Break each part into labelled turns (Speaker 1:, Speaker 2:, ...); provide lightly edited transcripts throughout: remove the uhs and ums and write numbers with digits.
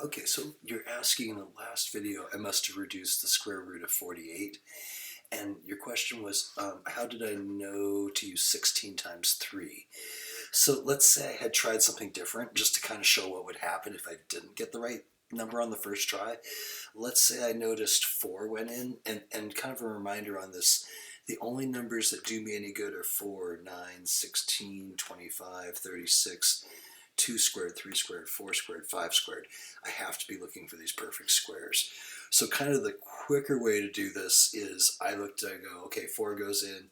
Speaker 1: Okay, so you're asking in the last video, I must have reduced the square root of 48. And your question was, how did I know to use 16 times 3? So let's say I had tried something different just to kind of show what would happen if I didn't get the right number on the first try. Let's say I noticed 4 went in, and kind of a reminder on this, the only numbers that do me any good are 4, 9, 16, 25, 36, 2 squared, 3 squared, 4 squared, 5 squared. I have to be looking for these perfect squares. So kind of the quicker way to do this is I go, okay, 4 goes in,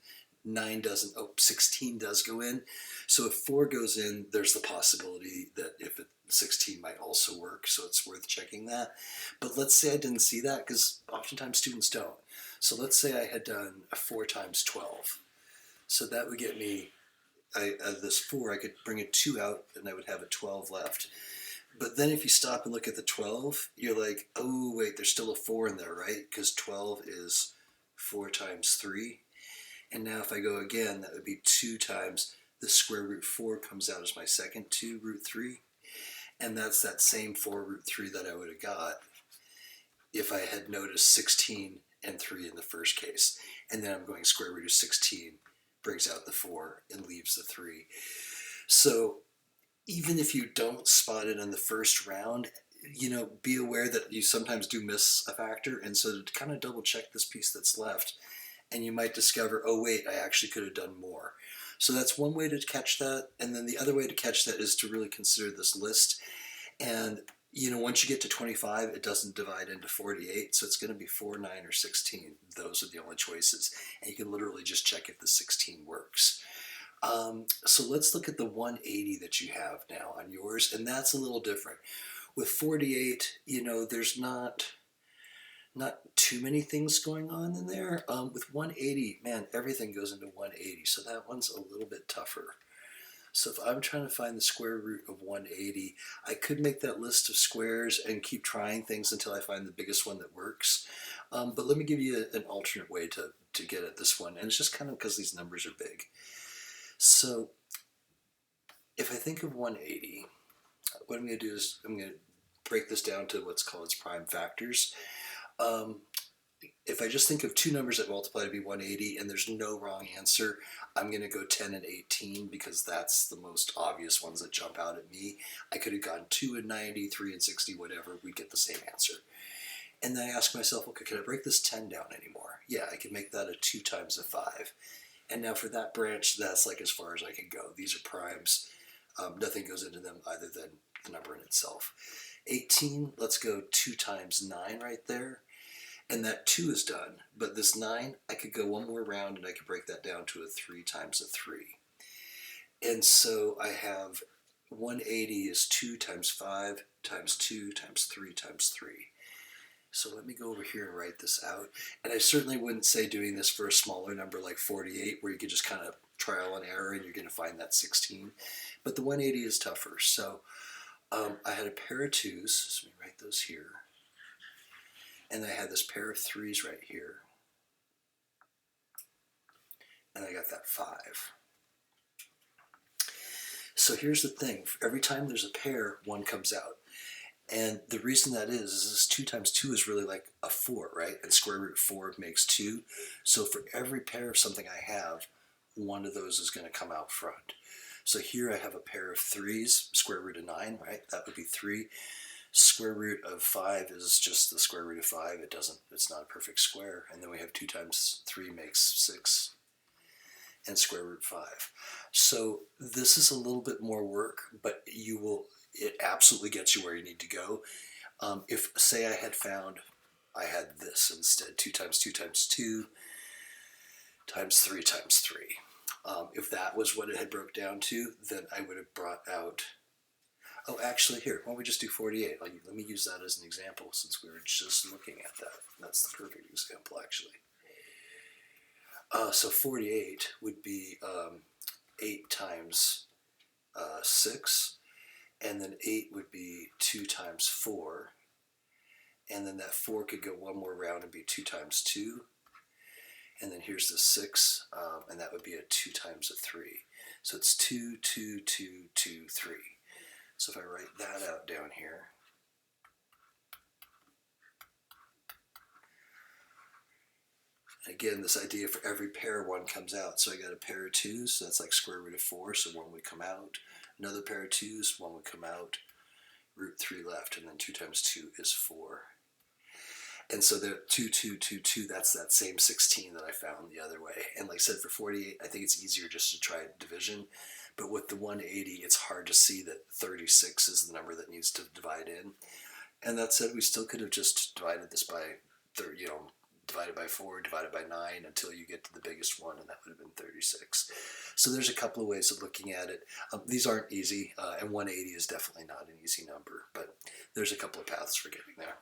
Speaker 1: 9 doesn't, 16 does go in. So if 4 goes in, there's the possibility that if 16 might also work, so it's worth checking that. But let's say I didn't see that, because oftentimes students don't. So let's say I had done a 4 times 12. So that would get me, this 4, I could bring a 2 out and I would have a 12 left. But then if you stop and look at the 12, you're like, oh wait, there's still a 4 in there, right? Because 12 is 4 times 3. And now if I go again, that would be 2 times the square root 4 comes out as my second 2 root 3. And that's that same 4 root 3 that I would have got if I had noticed 16 and 3 in the first case. And then I'm going square root of 16 brings out the 4 and leaves the 3. So even if you don't spot it in the first round, be aware that you sometimes do miss a factor. And so to kind of double check this piece that's left, and you might discover, oh wait, I actually could have done more. So that's one way to catch that. And then the other way to catch that is to really consider this list. And once you get to 25, it doesn't divide into 48, so it's going to be 4, 9, or 16. Those are the only choices, and you can literally just check if the 16 works. So let's look at the 180 that you have now on yours, and that's a little different. With 48, there's not too many things going on in there. With 180, man, everything goes into 180, so that one's a little bit tougher. So if I'm trying to find the square root of 180, I could make that list of squares and keep trying things until I find the biggest one that works. But let me give you an alternate way to get at this one, and it's just kind of because these numbers are big. So if I think of 180, what I'm going to do is I'm going to break this down to what's called its prime factors. If I just think of two numbers that multiply to be 180 and there's no wrong answer, I'm going to go 10 and 18 because that's the most obvious ones that jump out at me. I could have gone 2 and 90, 3 and 60, whatever, we'd get the same answer. And then I ask myself, okay, can I break this 10 down anymore? Yeah, I can make that a 2 times a 5. And now for that branch, that's like as far as I can go. These are primes. Nothing goes into them other than the number in itself. 18, let's go 2 times 9 right there. And that 2 is done. But this 9, I could go one more round and I could break that down to a 3 times a 3. And so I have 180 is 2 times 5 times 2 times 3 times 3. So let me go over here and write this out. And I certainly wouldn't say doing this for a smaller number like 48, where you could just kind of trial and error and you're going to find that 16. But the 180 is tougher. So I had a pair of 2s, so let me write those here. And I had this pair of 3s right here. And I got that 5. So here's the thing. Every time there's a pair, 1 comes out. And the reason that is this 2 times 2 is really like a 4, right? And square root 4 makes 2. So for every pair of something I have, one of those is going to come out front. So here I have a pair of 3s, square root of 9, right? That would be 3. Square root of 5 is just the square root of 5. It's not a perfect square. And then we have 2 times 3 makes 6. And square root 5. So this is a little bit more work, but it absolutely gets you where you need to go. If, say, I had this instead, 2 times 2 times 2 times 3 times 3. If that was what it had broke down to, then I would have brought out, oh, actually, here, why don't we just do 48? Let me use that as an example since we were just looking at that. That's the perfect example, actually. So 48 would be 8 times 6, and then 8 would be 2 times 4, and then that 4 could go one more round and be 2 times 2, and then here's the 6, and that would be a 2 times a 3. So it's 2, 2, 2, 2, 3. So if I write that out down here, Again, this idea for every pair, one comes out. So I got a pair of 2s, so that's like square root of 4, so 1 would come out. Another pair of 2s, 1 would come out. Root 3 left, and then 2 times 2 is 4. And so the 2, 2, 2, 2, that's that same 16 that I found the other way. And like I said, for 48, I think it's easier just to try division. But with the 180, it's hard to see that 36 is the number that needs to divide in. And that said, we still could have just divided this by, divided by 4, divided by 9 until you get to the biggest one, and that would have been 36. So there's a couple of ways of looking at it. These aren't easy, and 180 is definitely not an easy number, but there's a couple of paths for getting there.